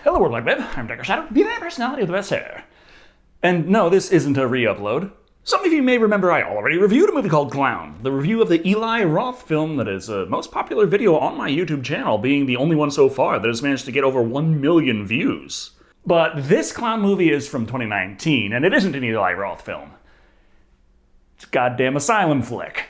Hello world like web, I'm Dr. Shado, the personality of the best hair. And no, this isn't a re-upload. Some of you may remember I already reviewed a movie called Clown, the review of the Eli Roth film that is the most popular video on my YouTube channel, being the only one so far that has managed to get over 1 million views. But this clown movie is from 2019, and it isn't an Eli Roth film. It's a goddamn Asylum flick.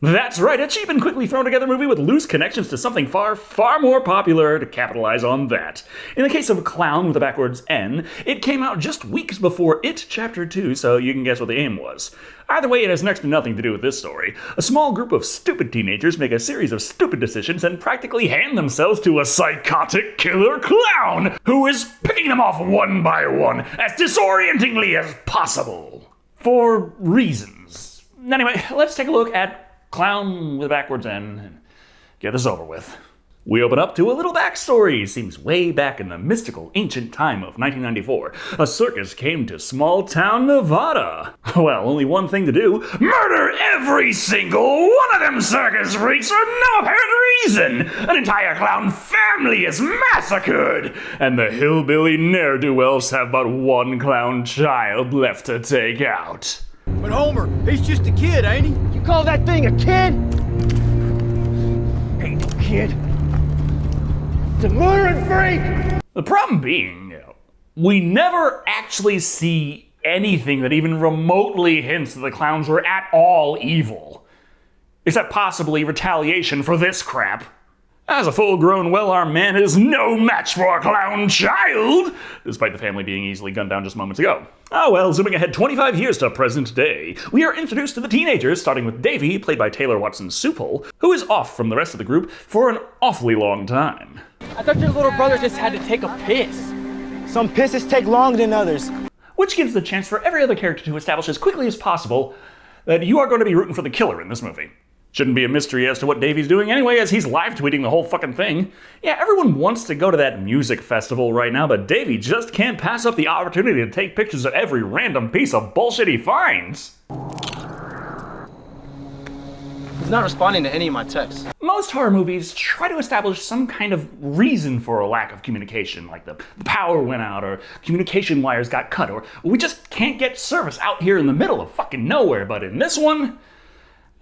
That's right, a cheap and quickly thrown together movie with loose connections to something far, far more popular to capitalize on that. In the case of Clown with a backwards N, it came out just weeks before It Chapter 2, so you can guess what the aim was. Either way, it has next to nothing to do with this story. A small group of stupid teenagers make a series of stupid decisions and practically hand themselves to a psychotic killer clown, who is picking them off one by one, as disorientingly as possible. For reasons. Anyway, let's take a look at Clown with a backwards N and get this over with. We open up to a little backstory. Seems way back in the mystical ancient time of 1994. A circus came to small town Nevada. Well, only one thing to do: murder every single one of them circus freaks for no apparent reason. An entire clown family is massacred, and the hillbilly ne'er-do-wells have but one clown child left to take out. But Homer, he's just a kid, ain't he? You call that thing a kid? Ain't no kid. It's a murdering freak! The problem being, we never actually see anything that even remotely hints that the clowns were at all evil. Except possibly retaliation for this crap. As a full-grown, well-armed man is no match for a clown child, despite the family being easily gunned down just moments ago. Oh well, zooming ahead 25 years to present day, we are introduced to the teenagers, starting with Davy, played by Taylor Watson Supple, who is off from the rest of the group for an awfully long time. I thought your little brother just had to take a piss. Some pisses take longer than others. Which gives the chance for every other character to establish as quickly as possible that you are going to be rooting for the killer in this movie. Shouldn't be a mystery as to what Davy's doing anyway, as he's live tweeting the whole fucking thing. Yeah, everyone wants to go to that music festival right now, but Davy just can't pass up the opportunity to take pictures of every random piece of bullshit he finds. He's not responding to any of my texts. Most horror movies try to establish some kind of reason for a lack of communication, like the power went out, or communication wires got cut, or we just can't get service out here in the middle of fucking nowhere. But in this one,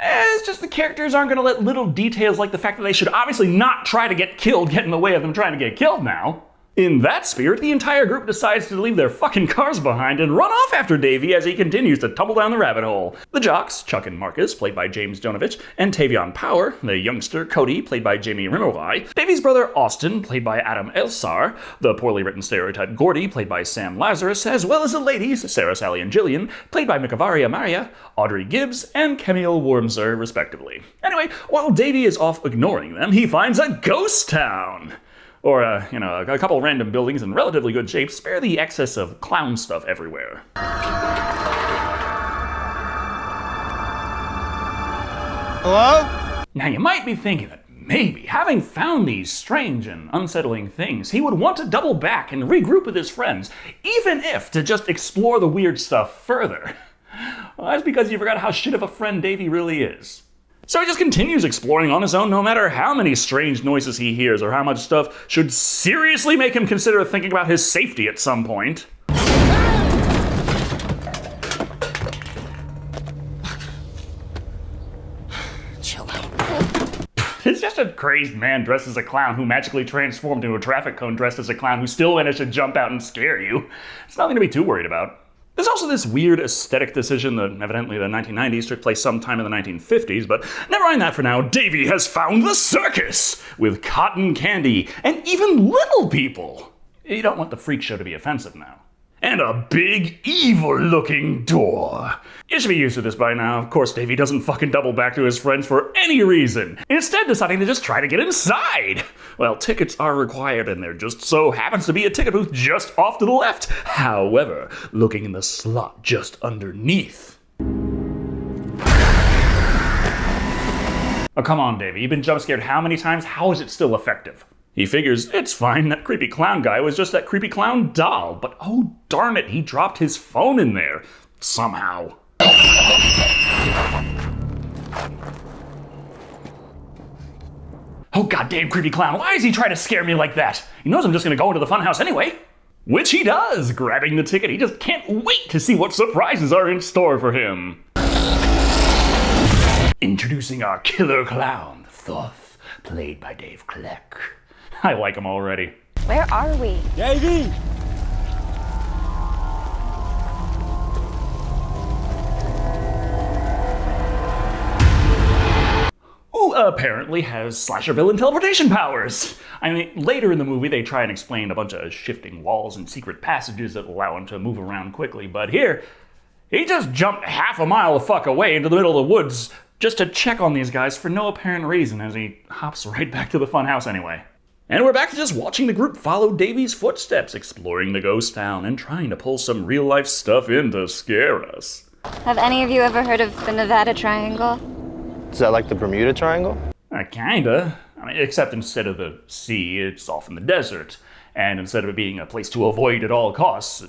it's just the characters aren't going to let little details like the fact that they should obviously not try to get killed get in the way of them trying to get killed now. In that spirit, the entire group decides to leave their fucking cars behind and run off after Davy as he continues to tumble down the rabbit hole. The jocks, Chuck and Marcus, played by James Donovich, and Tavion Power, the youngster Cody, played by Jamie Rimmerwey, Davy's brother Austin, played by Adam Elsar, the poorly written stereotype Gordy, played by Sam Lazarus, as well as the ladies, Sarah, Sally, and Jillian, played by Mikavaria Maria, Audrey Gibbs, and Camille Wormser, respectively. Anyway, while Davy is off ignoring them, he finds a ghost town. Or, a couple random buildings in relatively good shape, spare the excess of clown stuff everywhere. Hello? Now you might be thinking that maybe, having found these strange and unsettling things, he would want to double back and regroup with his friends, even if to just explore the weird stuff further. Well, that's because you forgot how shit of a friend Davy really is. So he just continues exploring on his own, no matter how many strange noises he hears or how much stuff should seriously make him consider thinking about his safety at some point. Chill out. It's just a crazed man dressed as a clown who magically transformed into a traffic cone dressed as a clown who still managed to jump out and scare you. It's nothing to be too worried about. There's also this weird aesthetic decision that evidently the 1990s took place sometime in the 1950s, but never mind that for now. Davy has found the circus with cotton candy and even little people. You don't want the freak show to be offensive now. And a big, evil-looking door. You should be used to this by now. Of course, Davy doesn't fucking double back to his friends for any reason, instead deciding to just try to get inside. Well, tickets are required, and there just so happens to be a ticket booth just off to the left. However, looking in the slot just underneath. Oh, come on, Davy. You've been jump scared how many times? How is it still effective? He figures it's fine, that creepy clown guy was just that creepy clown doll, but oh darn it, he dropped his phone in there. Somehow. Oh goddamn creepy clown, why is he trying to scare me like that? He knows I'm just gonna go into the funhouse anyway. Which he does, grabbing the ticket. He just can't wait to see what surprises are in store for him. Introducing our killer clown, Thoth, played by Dave Kleck. I like him already. Where are we? Davey! Who apparently has slasher villain teleportation powers. I mean, later in the movie they try and explain a bunch of shifting walls and secret passages that allow him to move around quickly, but here, he just jumped half a mile the fuck away into the middle of the woods just to check on these guys for no apparent reason as he hops right back to the funhouse anyway. And we're back to just watching the group follow Davy's footsteps, exploring the ghost town and trying to pull some real life stuff in to scare us. Have any of you ever heard of the Nevada Triangle? Is that like the Bermuda Triangle? Kinda. I mean, except instead of the sea, it's off in the desert. And instead of it being a place to avoid at all costs,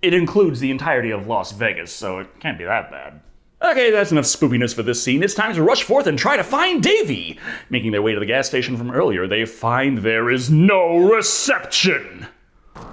it includes the entirety of Las Vegas, so it can't be that bad. Okay, that's enough spoopiness for this scene. It's time to rush forth and try to find Davy. Making their way to the gas station from earlier, they find there is no reception.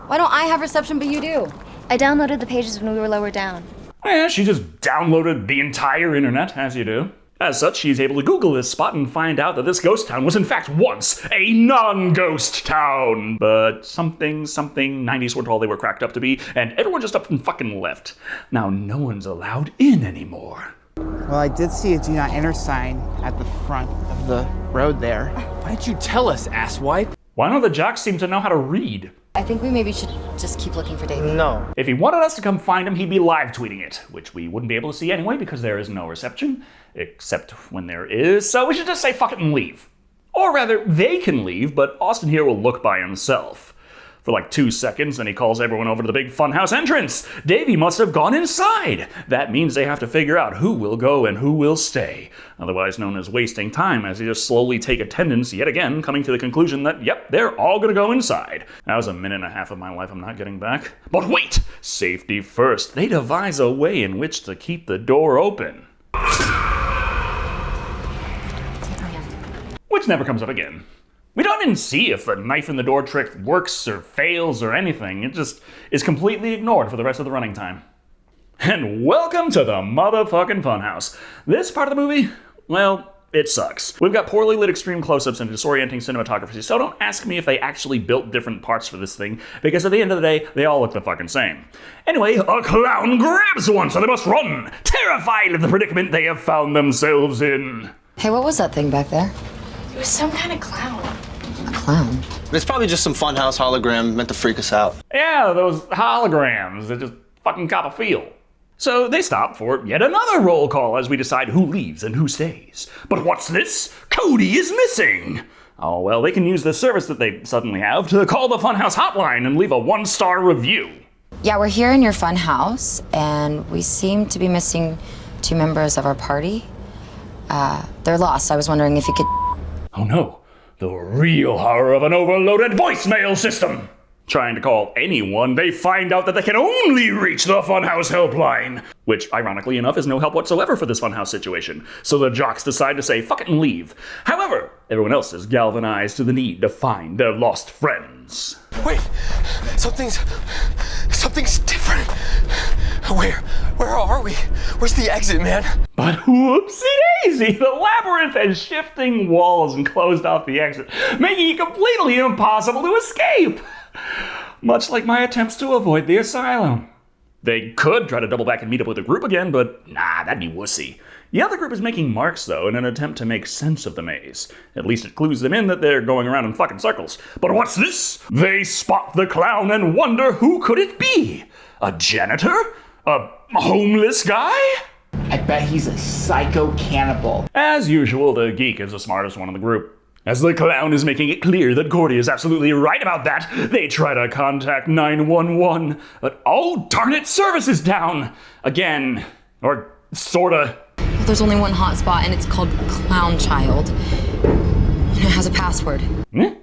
Why don't I have reception but you do? I downloaded the pages when we were lower down. Yeah, she just downloaded the entire internet, as you do. As such, she's able to Google this spot and find out that this ghost town was in fact once a non-ghost town. But something, 90s weren't all they were cracked up to be, and everyone just up and fucking left. Now no one's allowed in anymore. Well, I did see a do not enter sign at the front of the road there. Why didn't you tell us, asswipe? Why don't the jocks seem to know how to read? I think we maybe should just keep looking for Davey. No. If he wanted us to come find him, he'd be live tweeting it, which we wouldn't be able to see anyway because there is no reception, except when there is, so we should just say fuck it and leave. Or rather, they can leave, but Austin here will look by himself. For like 2 seconds, and he calls everyone over to the big funhouse entrance. Davy must have gone inside. That means they have to figure out who will go and who will stay, otherwise known as wasting time, as they just slowly take attendance yet again, coming to the conclusion that, yep, they're all gonna go inside. That was a minute and a half of my life I'm not getting back. But wait! Safety first. They devise a way in which to keep the door open. Which never comes up again. We don't even see if the knife in the door trick works or fails or anything. It just is completely ignored for the rest of the running time. And welcome to the motherfucking funhouse. This part of the movie, well, it sucks. We've got poorly lit extreme close-ups and disorienting cinematography, so don't ask me if they actually built different parts for this thing, because at the end of the day, they all look the fucking same. Anyway, a clown grabs one, so they must run, terrified of the predicament they have found themselves in. Hey, what was that thing back there? It was some kind of clown. A clown? It's probably just some funhouse hologram meant to freak us out. Yeah, those holograms that just fucking cop a feel. So they stop for yet another roll call as we decide who leaves and who stays. But what's this? Cody is missing! Oh well, they can use the service that they suddenly have to call the Funhouse hotline and leave a 1-star review. Yeah, we're here in your fun house, and we seem to be missing 2 members of our party. They're lost. I was wondering if you could... Oh no, the real horror of an overloaded voicemail system! Trying to call anyone, they find out that they can only reach the Funhouse helpline, which, ironically enough, is no help whatsoever for this Funhouse situation, so the jocks decide to say fuck it and leave. However, everyone else is galvanized to the need to find their lost friends. Wait, something's different. Where are we? Where's the exit, man? But whoopsie daisy, the labyrinth has shifting walls and closed off the exit, making it completely impossible to escape. Much like my attempts to avoid the asylum. They could try to double back and meet up with the group again, but nah, that'd be wussy. The other group is making marks, though, in an attempt to make sense of the maze. At least it clues them in that they're going around in fucking circles. But what's this? They spot the clown and wonder who could it be? A janitor? A homeless guy? I bet he's a psycho cannibal. As usual, the geek is the smartest one in the group. As the clown is making it clear that Gordy is absolutely right about that, they try to contact 911, but oh darn it, service is down! Again. Or sorta. Well, there's only one hotspot, and it's called Clown Child. And it has a password.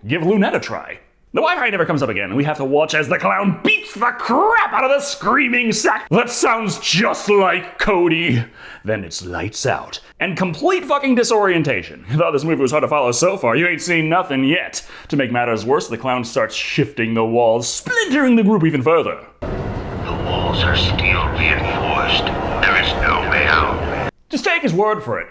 Give Lunette a try. The Wi-Fi never comes up again, and we have to watch as the clown beats the crap out of the screaming sack that sounds just like Cody. Then it's lights out, and complete fucking disorientation. I thought this movie was hard to follow so far. You ain't seen nothing yet. To make matters worse, the clown starts shifting the walls, splintering the group even further. The walls are steel reinforced. There is no way out. Just take his word for it.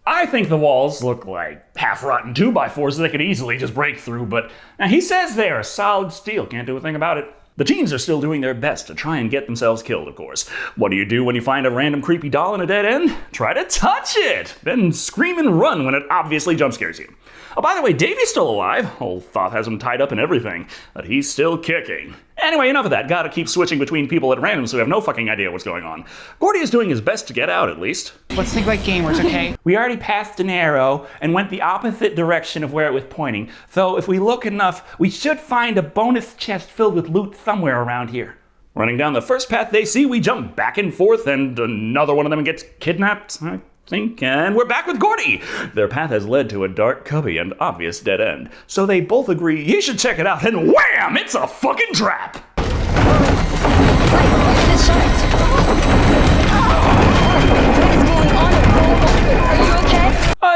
I think the walls look like half-rotten 2x4s that they could easily just break through, but he says they are solid steel, can't do a thing about it. The teens are still doing their best to try and get themselves killed, of course. What do you do when you find a random creepy doll in a dead end? Try to touch it! Then scream and run when it obviously jump scares you. Oh, by the way, Davey's still alive. Old Thoth has him tied up and everything, but he's still kicking. Anyway, enough of that. Gotta keep switching between people at random so we have no fucking idea what's going on. Gordy is doing his best to get out, at least. Let's think like gamers, okay? We already passed an arrow and went the opposite direction of where it was pointing, so if we look enough, we should find a bonus chest filled with loot somewhere around here. Running down the first path they see, we jump back and forth, and another one of them gets kidnapped, I think, and we're back with Gordy. Their path has led to a dark cubby and obvious dead end, so they both agree he should check it out, and wham! It's a fucking trap!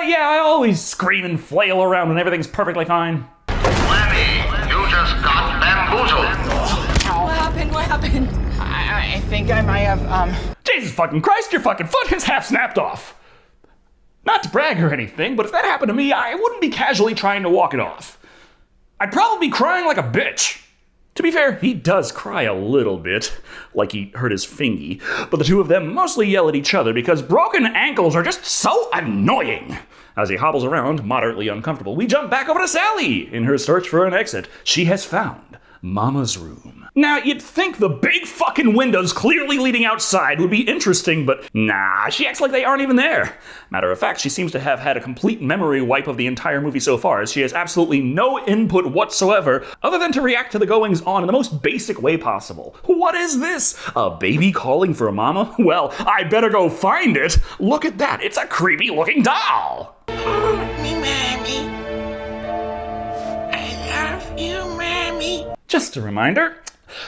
Yeah, I always scream and flail around when everything's perfectly fine. Lemmy, you just got bamboozled. What happened? I think I might have, Jesus fucking Christ, your fucking foot is half snapped off. Not to brag or anything, but if that happened to me, I wouldn't be casually trying to walk it off. I'd probably be crying like a bitch. To be fair, he does cry a little bit, like he hurt his fingy, but the two of them mostly yell at each other because broken ankles are just so annoying. As he hobbles around, moderately uncomfortable, we jump back over to Sally. In her search for an exit, she has found Mama's room. Now, you'd think the big fucking windows clearly leading outside would be interesting, but nah, she acts like they aren't even there. Matter of fact, she seems to have had a complete memory wipe of the entire movie so far, as she has absolutely no input whatsoever, other than to react to the goings-on in the most basic way possible. What is this? A baby calling for a mama? Well, I better go find it. Look at that, it's a creepy-looking doll. Me, Mammy. I love you, Mammy. Just a reminder,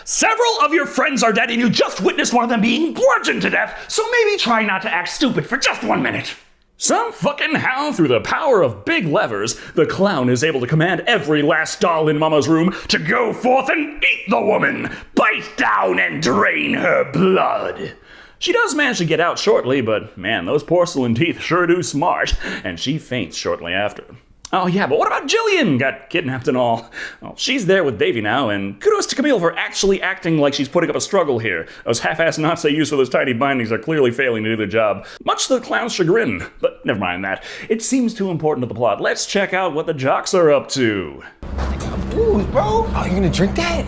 several of your friends are dead and you just witnessed one of them being bludgeoned to death, so maybe try not to act stupid for just 1 minute. Some fucking how, through the power of big levers, the clown is able to command every last doll in Mama's room to go forth and eat the woman, bite down and drain her blood. She does manage to get out shortly, but man, those porcelain teeth sure do smart, and she faints shortly after. Oh yeah, but what about Jillian? Got kidnapped and all. Well, she's there with Davey now, and kudos to Camille for actually acting like she's putting up a struggle here. Those half-assed knots they use for those tiny bindings are clearly failing to do their job, much to the clown's chagrin. But never mind that. It seems too important to the plot. Let's check out what the jocks are up to. Ooh, bro. Oh, you gonna drink that?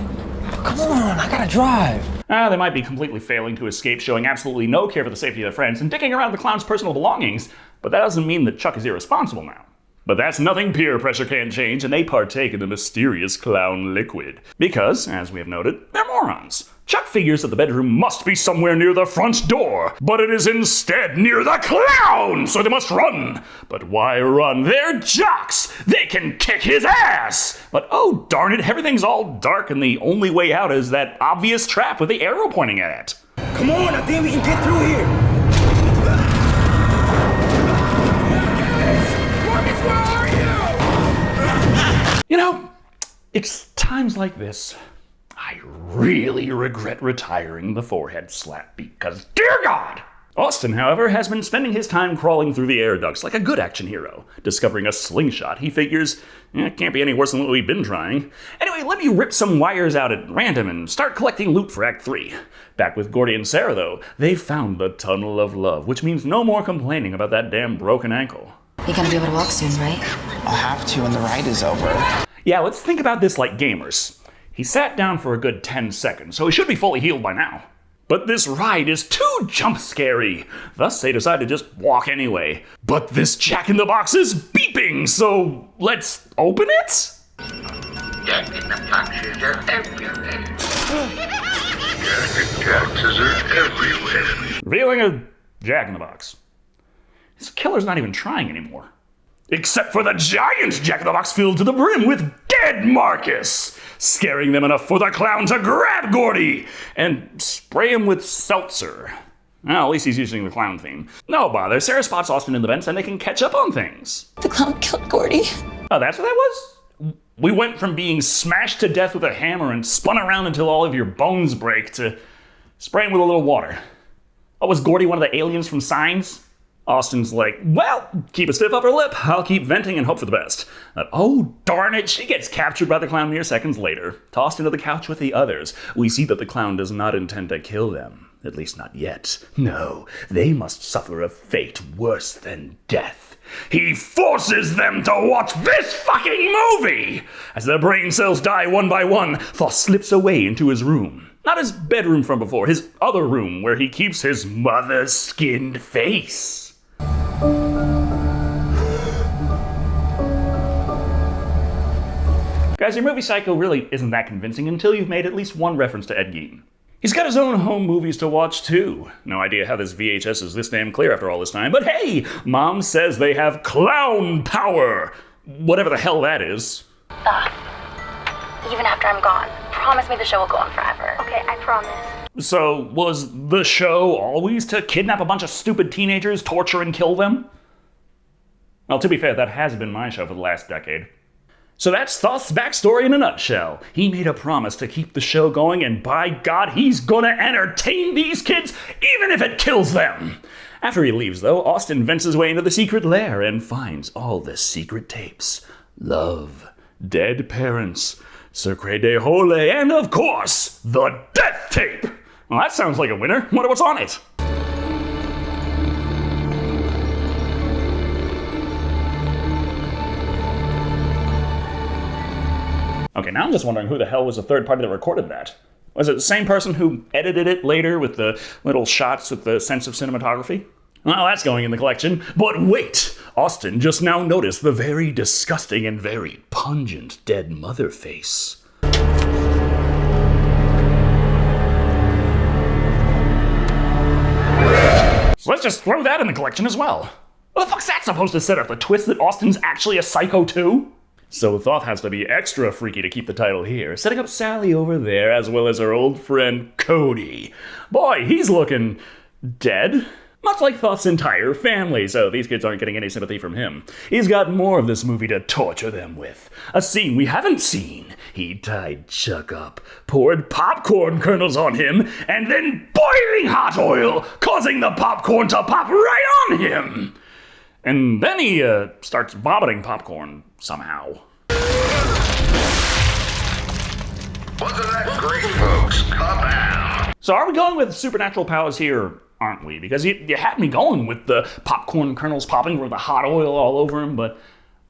Come on, I gotta drive. They might be completely failing to escape, showing absolutely no care for the safety of their friends, and dicking around the clown's personal belongings, but that doesn't mean that Chuck is irresponsible now. But that's nothing peer pressure can't change, and they partake in the mysterious clown liquid. Because, as we have noted, they're morons. Chuck figures that the bedroom must be somewhere near the front door, but it is instead near the clown, so they must run. But why run? They're jocks! They can kick his ass! But oh darn it, everything's all dark and the only way out is that obvious trap with the arrow pointing at it. Come on, I think we can get through here. Where are you? You know, it's times like this I really regret retiring the forehead slap because, dear God! Austin, however, has been spending his time crawling through the air ducts like a good action hero. Discovering a slingshot, he figures, it can't be any worse than what we've been trying. Anyway, let me rip some wires out at random and start collecting loot for Act 3. Back with Gordy and Sarah, though, they've found the Tunnel of Love, which means no more complaining about that damn broken ankle. You're gonna be able to walk soon, right? I'll have to when the ride is over. Yeah, let's think about this like gamers. He sat down for a good 10 seconds, so he should be fully healed by now. But this ride is too jump-scary. Thus, they decide to just walk anyway. But this Jack-in-the-Box is beeping, so let's open it? Jack-in-the-Boxes are everywhere. Jack-in-the-Boxes are everywhere. Revealing a Jack-in-the-Box. This killer's not even trying anymore. Except for the giant Jack-in-the-Box filled to the brim with dead Marcus, scaring them enough for the clown to grab Gordy and spray him with seltzer. Well, at least he's using the clown theme. No bother, Sarah spots Austin in the vents and they can catch up on things. The clown killed Gordy. Oh, that's what that was? We went from being smashed to death with a hammer and spun around until all of your bones break to spraying with a little water. Oh, was Gordy one of the aliens from Signs? Austin's like, well, keep a stiff upper lip. I'll keep venting and hope for the best. But, oh, darn it, she gets captured by the clown mere seconds later. Tossed into the couch with the others. We see that the clown does not intend to kill them. At least not yet. No, they must suffer a fate worse than death. He forces them to watch this fucking movie! As their brain cells die one by one, Thoth slips away into his room. Not his bedroom from before, his other room where he keeps his mother's skinned face. Guys, your movie cycle really isn't that convincing until you've made at least one reference to Ed Gein. He's got his own home movies to watch too. No idea how this VHS is this damn clear after all this time, but hey, Mom says they have clown power! Whatever the hell that is. Even after I'm gone, promise me the show will go on forever. Okay, I promise. So, was the show always to kidnap a bunch of stupid teenagers, torture and kill them? Well, to be fair, that has been my show for the last decade. So that's Thoth's backstory in a nutshell. He made a promise to keep the show going, and by God, he's gonna entertain these kids, even if it kills them! After he leaves, though, Austin vents his way into the secret lair and finds all the secret tapes. Love, dead parents, Sacre de Hole, and of course, the death tape! Well, that sounds like a winner. Wonder what's on it. Okay, now I'm just wondering who the hell was the third party that recorded that. Was it the same person who edited it later with the little shots with the sense of cinematography? Well, that's going in the collection. But wait! Austin just now noticed the very disgusting and very pungent dead mother face. So let's just throw that in the collection as well. What the fuck's that supposed to set up? The twist that Austin's actually a psycho too? So Thoth has to be extra freaky to keep the title here, setting up Sally over there as well as her old friend Cody. Boy, he's looking dead. Much like Thoth's entire family, so these kids aren't getting any sympathy from him. He's got more of this movie to torture them with. A scene we haven't seen. He tied Chuck up, poured popcorn kernels on him, and then boiling hot oil, causing the popcorn to pop right on him. And then he starts vomiting popcorn somehow. Wasn't that great, folks? Come on. So are we going with supernatural powers here, aren't we? Because you had me going with the popcorn kernels popping with the hot oil all over him, but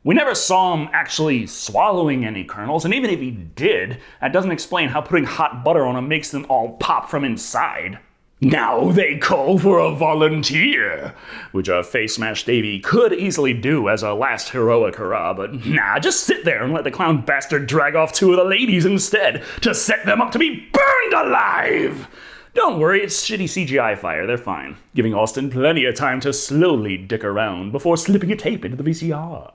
we never saw him actually swallowing any kernels, and even if he did, that doesn't explain how putting hot butter on him makes them all pop from inside. Now they call for a volunteer, which a face-smashed Davy could easily do as a last heroic hurrah, but nah, just sit there and let the clown bastard drag off two of the ladies instead to set them up to be burned alive! Don't worry, it's shitty CGI fire, they're fine, giving Austin plenty of time to slowly dick around before slipping a tape into the VCR.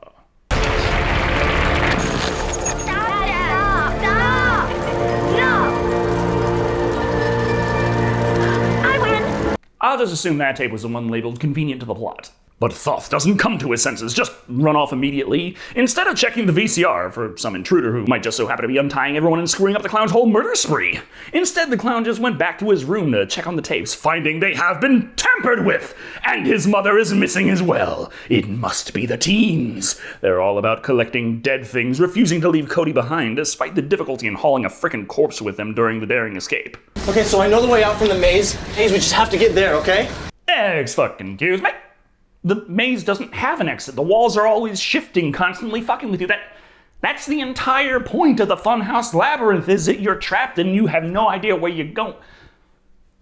I'll just assume that tape was the one labeled convenient to the plot. But Thoth doesn't come to his senses, just run off immediately, instead of checking the VCR for some intruder who might just so happen to be untying everyone and screwing up the clown's whole murder spree. Instead, the clown just went back to his room to check on the tapes, finding they have been tampered with, and his mother is missing as well. It must be the teens. They're all about collecting dead things, refusing to leave Cody behind, despite the difficulty in hauling a frickin' corpse with them during the daring escape. Okay, so I know the way out from the maze. We just have to get there, okay? Excuse me. The maze doesn't have an exit. The walls are always shifting, constantly fucking with you. That's the entire point of the Funhouse Labyrinth, is that you're trapped and you have no idea where you're going.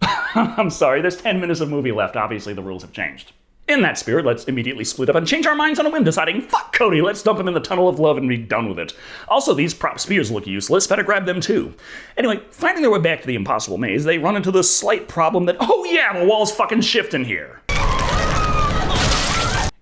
I'm sorry, there's 10 minutes of movie left. Obviously, the rules have changed. In that spirit, let's immediately split up and change our minds on a whim, deciding, fuck Cody, let's dump him in the tunnel of love and be done with it. Also, these prop spears look useless, better grab them too. Anyway, finding their way back to the impossible maze, they run into the slight problem that, oh yeah, the walls fucking shift in here.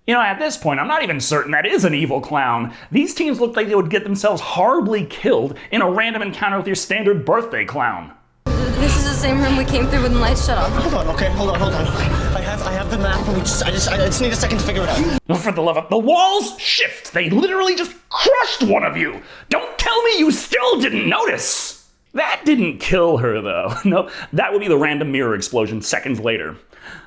You know, at this point, I'm not even certain that is an evil clown. These teens look like they would get themselves horribly killed in a random encounter with your standard birthday clown. This is the same room we came through when the lights shut off. Hold on, okay, hold on. I have the map, and I just need a second to figure it out. For the love of the walls shift! They literally just crushed one of you! Don't tell me you still didn't notice! That didn't kill her, though. No, that would be the random mirror explosion seconds later.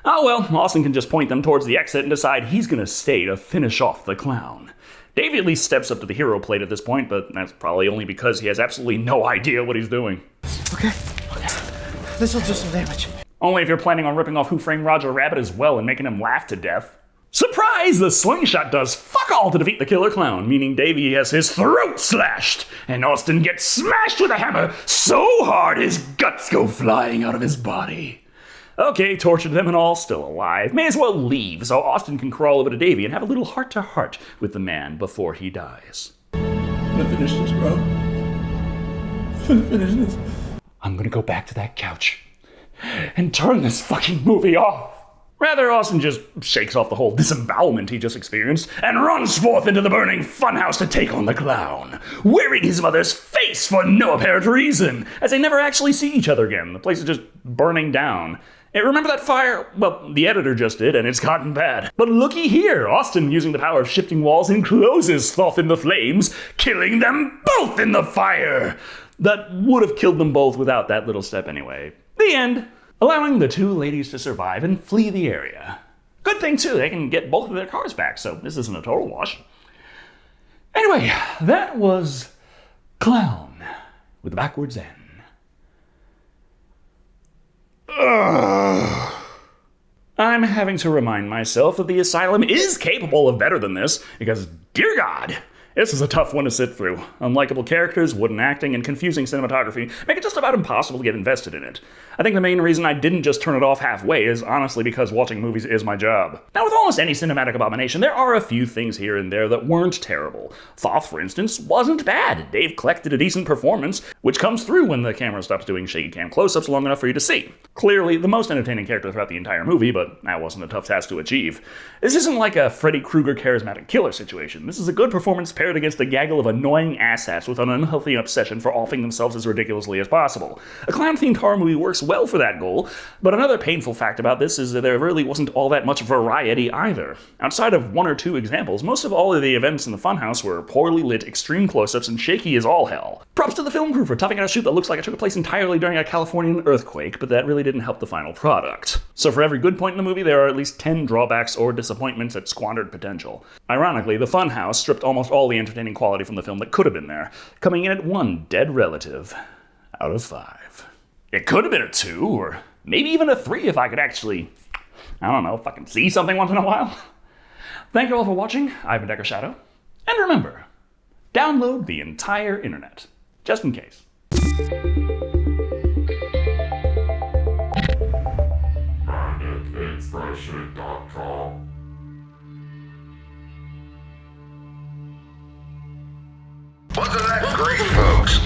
Oh well, Austin can just point them towards the exit and decide he's gonna stay to finish off the clown. Davey at least steps up to the hero plate at this point, but that's probably only because he has absolutely no idea what he's doing. Okay. This'll do some damage. Only if you're planning on ripping off Who Framed Roger Rabbit as well and making him laugh to death. Surprise! The slingshot does fuck all to defeat the killer clown, meaning Davey has his throat slashed, and Austin gets smashed with a hammer so hard his guts go flying out of his body. Okay, tortured them and all, still alive. May as well leave so Austin can crawl over to Davey and have a little heart-to-heart with the man before he dies. I'm gonna finish this, bro. I'm gonna finish this. I'm gonna go back to that couch and turn this fucking movie off. Rather, Austin just shakes off the whole disembowelment he just experienced and runs forth into the burning funhouse to take on the clown, wearing his mother's face for no apparent reason, as they never actually see each other again. The place is just burning down. Hey, remember that fire? Well, the editor just did, and it's gotten bad. But looky here, Austin, using the power of shifting walls, encloses Thoth in the flames, killing them both in the fire. That would have killed them both without that little step anyway. The end. Allowing the two ladies to survive and flee the area. Good thing, too, they can get both of their cars back, so this isn't a total wash. Anyway, that was Clown with a backwards N. Ugh. I'm having to remind myself that the Asylum is capable of better than this, because, dear God, this is a tough one to sit through. Unlikable characters, wooden acting, and confusing cinematography make it just about impossible to get invested in it. I think the main reason I didn't just turn it off halfway is honestly because watching movies is my job. Now, with almost any cinematic abomination, there are a few things here and there that weren't terrible. Thoth, for instance, wasn't bad. Dave collected a decent performance, which comes through when the camera stops doing shaky cam close-ups long enough for you to see. Clearly, the most entertaining character throughout the entire movie, but that wasn't a tough task to achieve. This isn't like a Freddy Krueger charismatic killer situation. This is a good performance paired against a gaggle of annoying asshats with an unhealthy obsession for offing themselves as ridiculously as possible. A clown-themed horror movie works well for that goal, but another painful fact about this is that there really wasn't all that much variety either. Outside of one or two examples, most of all of the events in the funhouse were poorly lit, extreme close-ups, and shaky as all hell. Props to the film crew for toughing out a shoot that looks like it took place entirely during a Californian earthquake, but that really didn't help the final product. So for every good point in the movie, there are at least 10 drawbacks or disappointments at squandered potential. Ironically, the funhouse stripped almost all the entertaining quality from the film that could have been there, coming in at 1 dead relative out of 5. It could have been a 2, or maybe even a 3 if I could actually, I don't know, fucking see something once in a while. Thank you all for watching. I've been Shado. And remember, download the entire internet, just in case. Wasn't that great, folks?